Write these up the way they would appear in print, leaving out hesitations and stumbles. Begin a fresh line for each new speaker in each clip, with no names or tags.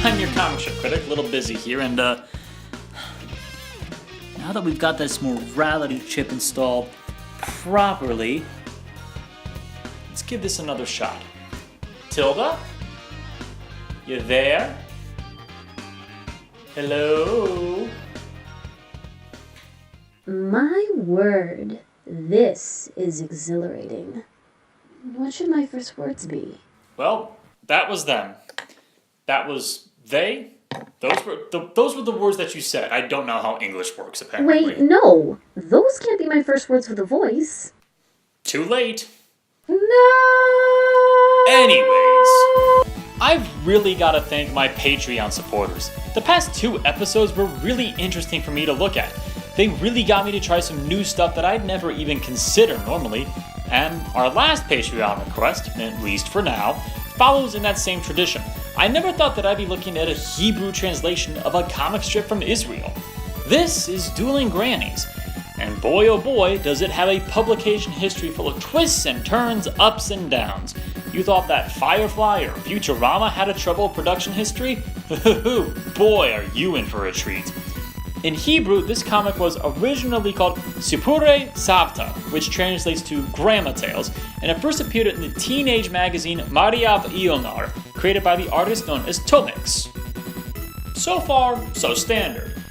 I'm your comic strip critic, a little busy here, and now that we've got this morality chip installed properly, let's give this another shot. Tilda? You there? Hello?
My word, this is exhilarating. What should my first words be?
Well, that was them. That was they. Those were the words that you said. I don't know how English works, apparently.
Wait, no! Those can't be my first words with a voice.
Too late.
No!
Anyways, I've really got to thank my Patreon supporters. The past 2 episodes were really interesting for me to look at. They really got me to try some new stuff that I'd never even consider normally. And our last Patreon request, at least for now, follows in that same tradition. I never thought that I'd be looking at a Hebrew translation of a comic strip from Israel. This is Dueling Grannies, and boy oh boy does it have a publication history full of twists and turns, ups and downs. You thought that Firefly or Futurama had a troubled production history? Boy are you in for a treat. In Hebrew, this comic was originally called Sipurei Savta, which translates to Grandma Tales, and it first appeared in the teenage magazine Mariav Ionar, created by the artist known as Tomix. So far, so standard.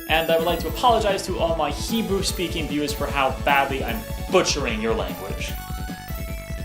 And I would like to apologize to all my Hebrew-speaking viewers for how badly I'm butchering your language.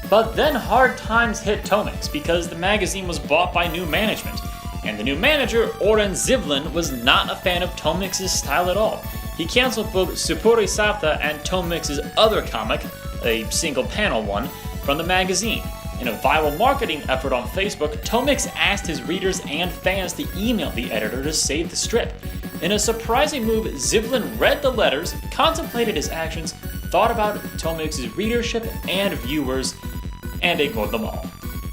But then hard times hit Tomix because the magazine was bought by new management. And the new manager, Oren Zivlin, was not a fan of Tomix's style at all. He canceled both Sipurei Savta and Tomix's other comic, a single panel one, from the magazine. In a viral marketing effort on Facebook, Tomix asked his readers and fans to email the editor to save the strip. In a surprising move, Zivlin read the letters, contemplated his actions, thought about Tomix's readership and viewers, and ignored them all.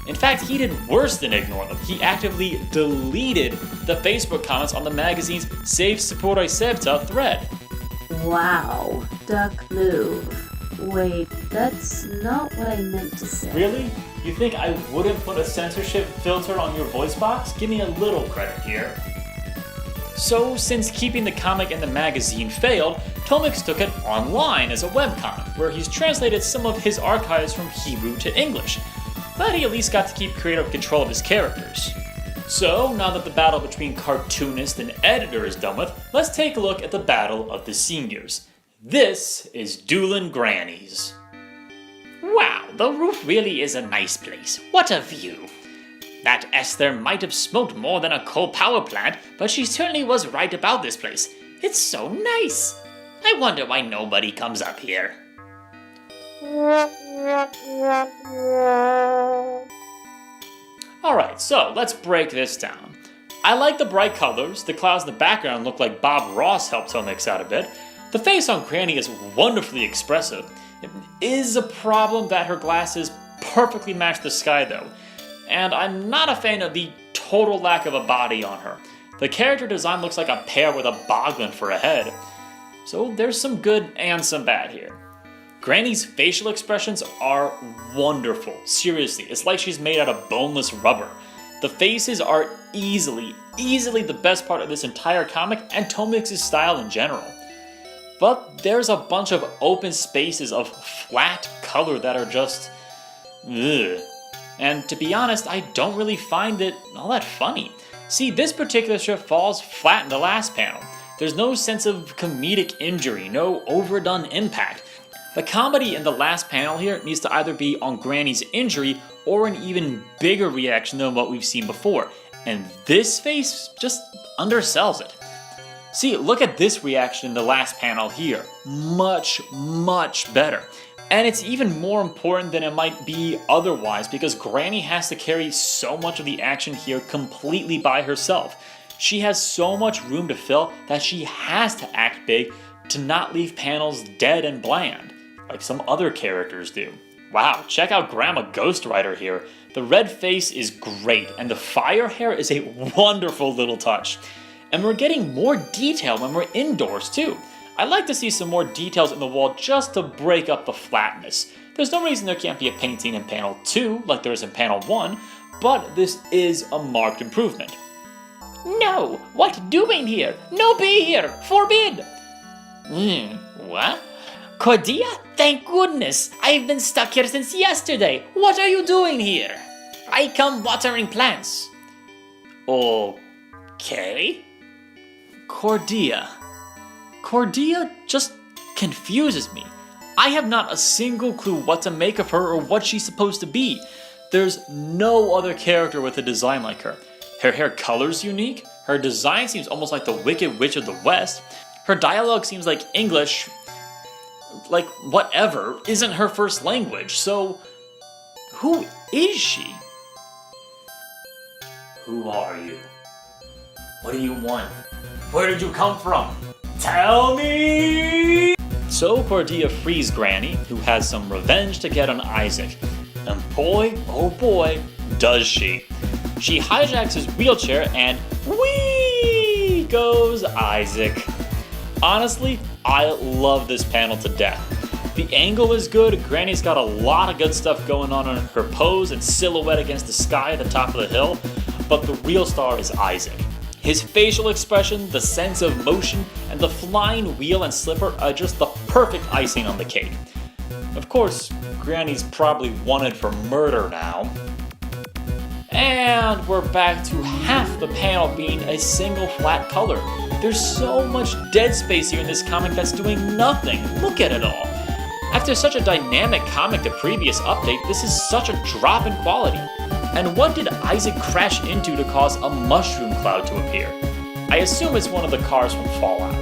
In fact, he did worse than ignore them. He actively deleted the Facebook comments on the magazine's Save Sipurei Savta thread.
Wow, duck move. Wait, that's not what I meant to say.
Really? You think I wouldn't put a censorship filter on your voice box? Give me a little credit here. So, since keeping the comic in the magazine failed, Tomix took it online as a webcomic, where he's translated some of his archives from Hebrew to English. But he at least got to keep creative control of his characters. So, now that the battle between cartoonist and editor is done with, let's take a look at the battle of the seniors. This is Dueling Grannies.
Wow, the roof really is a nice place. What a view. That Esther might have smoked more than a coal power plant, but she certainly was right about this place. It's so nice. I wonder why nobody comes up here.
Alright, so let's break this down. I like the bright colors, the clouds in the background look like Bob Ross helped Tomix out a bit. The face on Granny is wonderfully expressive. It is a problem that her glasses perfectly match the sky though, and I'm not a fan of the total lack of a body on her. The character design looks like a pear with a boglin for a head. So there's some good and some bad here. Granny's facial expressions are wonderful. Seriously, it's like she's made out of boneless rubber. The faces are easily the best part of this entire comic and Tomix's style in general. But there's a bunch of open spaces of flat color that are just ugh. And to be honest, I don't really find it all that funny. See, this particular strip falls flat in the last panel. There's no sense of comedic injury, no overdone impact. The comedy in the last panel here needs to either be on Granny's injury or an even bigger reaction than what we've seen before, and this face just undersells it. See, look at this reaction in the last panel here. Much better. And it's even more important than it might be otherwise because Granny has to carry so much of the action here completely by herself. She has so much room to fill that she has to act big to not leave panels dead and bland, like some other characters do. Wow, check out Grandma Ghostwriter here. The red face is great, and the fire hair is a wonderful little touch. And we're getting more detail when we're indoors too. I'd like to see some more details in the wall just to break up the flatness. There's no reason there can't be a painting in panel 2 like there is in panel 1, but this is a marked improvement.
No! What doing here? No be here! Forbid! What? Cordia? Thank goodness! I've been stuck here since yesterday! What are you doing here? I come watering plants. Okay.
Cordia. Cordia just confuses me. I have not a single clue what to make of her or what she's supposed to be. There's no other character with a design like her. Her hair color's unique, her design seems almost like the Wicked Witch of the West, her dialogue seems like English, like whatever, isn't her first language, so who is she? Who are you? What do you want? Where did you come from? Tell me! So Cordia frees Granny, who has some revenge to get on Isaac. And boy, oh boy, does she. She hijacks his wheelchair and whee goes Isaac. Honestly, I love this panel to death. The angle is good, Granny's got a lot of good stuff going on in her pose and silhouette against the sky at the top of the hill, but the real star is Isaac. His facial expression, the sense of motion, and the flying wheel and slipper are just the perfect icing on the cake. Of course, Granny's probably wanted for murder now. And we're back to half the panel being a single flat color. There's so much dead space here in this comic that's doing nothing. Look at it all. After such a dynamic comic the previous update, this is such a drop in quality. And what did Isaac crash into to cause a mushroom cloud to appear? I assume it's one of the cars from Fallout.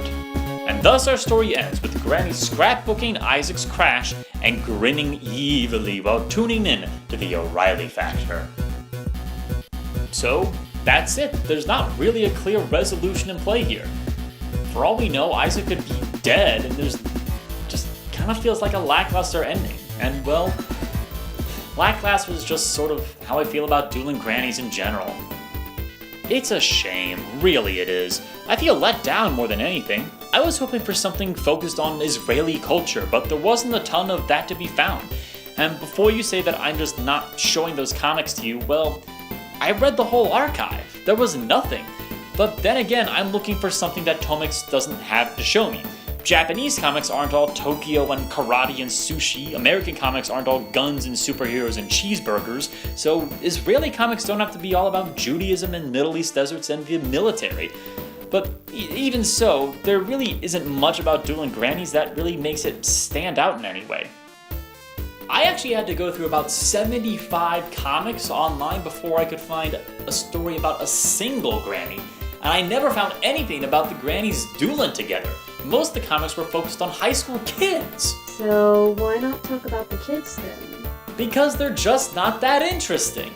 And thus our story ends with Granny scrapbooking Isaac's crash and grinning evilly while tuning in to the O'Reilly Factor. So, that's it. There's not really a clear resolution in play here. For all we know, Isaac could be dead, and there's just kind of feels like a lackluster ending. And well, lackluster is just sort of how I feel about Dueling Grannies in general. It's a shame, really it is. I feel let down more than anything. I was hoping for something focused on Israeli culture, but there wasn't a ton of that to be found. And before you say that I'm just not showing those comics to you, well, I read the whole archive. There was nothing. But then again, I'm looking for something that Tomix doesn't have to show me. Japanese comics aren't all Tokyo and karate and sushi, American comics aren't all guns and superheroes and cheeseburgers, so Israeli comics don't have to be all about Judaism and Middle East deserts and the military. But even so, there really isn't much about Dueling Grannies that really makes it stand out in any way. I actually had to go through about 75 comics online before I could find a story about a single Granny, and I never found anything about the Grannies dueling together. Most of the comics were focused on high school kids.
So why not talk about the kids then?
Because they're just not that interesting.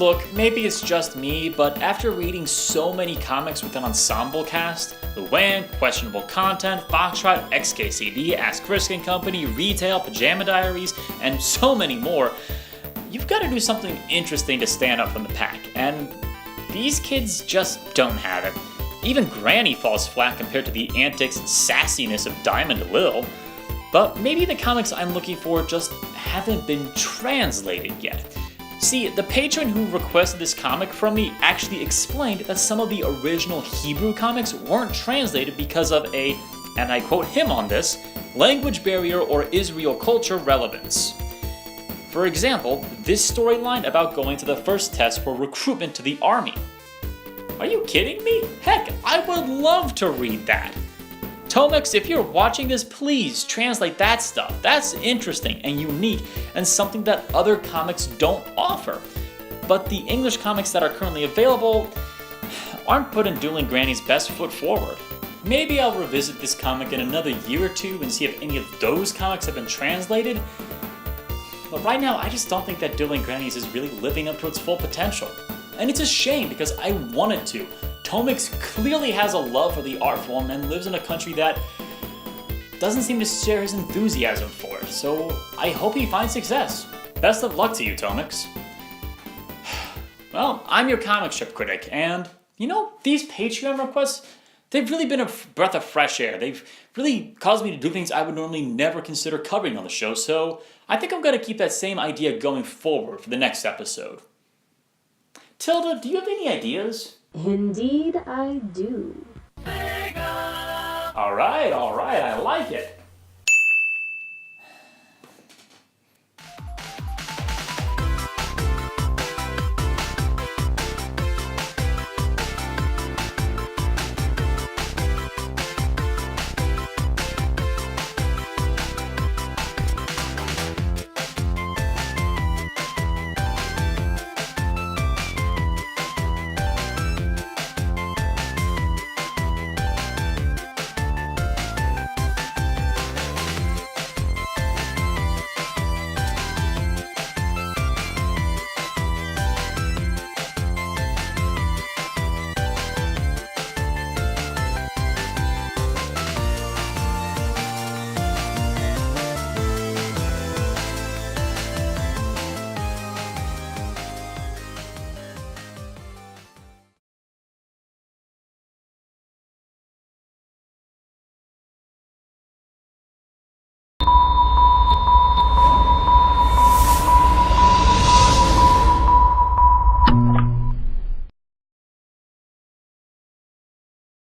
Look, maybe it's just me, but after reading so many comics with an ensemble cast, The Wham, Questionable Content, Foxtrot, XKCD, Ask Risk & Company, Retail, Pajama Diaries, and so many more, you've got to do something interesting to stand out from the pack, and these kids just don't have it. Even Granny falls flat compared to the antics and sassiness of Diamond Lil. But maybe the comics I'm looking for just haven't been translated yet. See, the patron who requested this comic from me actually explained that some of the original Hebrew comics weren't translated because of a, and I quote him on this, language barrier or Israel culture relevance. For example, this storyline about going to the first test for recruitment to the army. Are you kidding me? Heck, I would love to read that. Tomix, if you're watching this, please translate that stuff. That's interesting and unique and something that other comics don't offer. But the English comics that are currently available aren't putting Dueling Grannies' best foot forward. Maybe I'll revisit this comic in another year or two and see if any of those comics have been translated. But right now, I just don't think that Dueling Grannies is really living up to its full potential. And it's a shame because I wanted to. Tomix clearly has a love for the art form and lives in a country that doesn't seem to share his enthusiasm for it, so I hope he finds success. Best of luck to you, Tomix. Well, I'm your comic strip critic, and you know, these Patreon requests, they've really been a breath of fresh air. They've really caused me to do things I would normally never consider covering on the show, so I think I'm going to keep that same idea going forward for the next episode. Tilda, do you have any ideas?
Indeed, I do.
All right, I like it.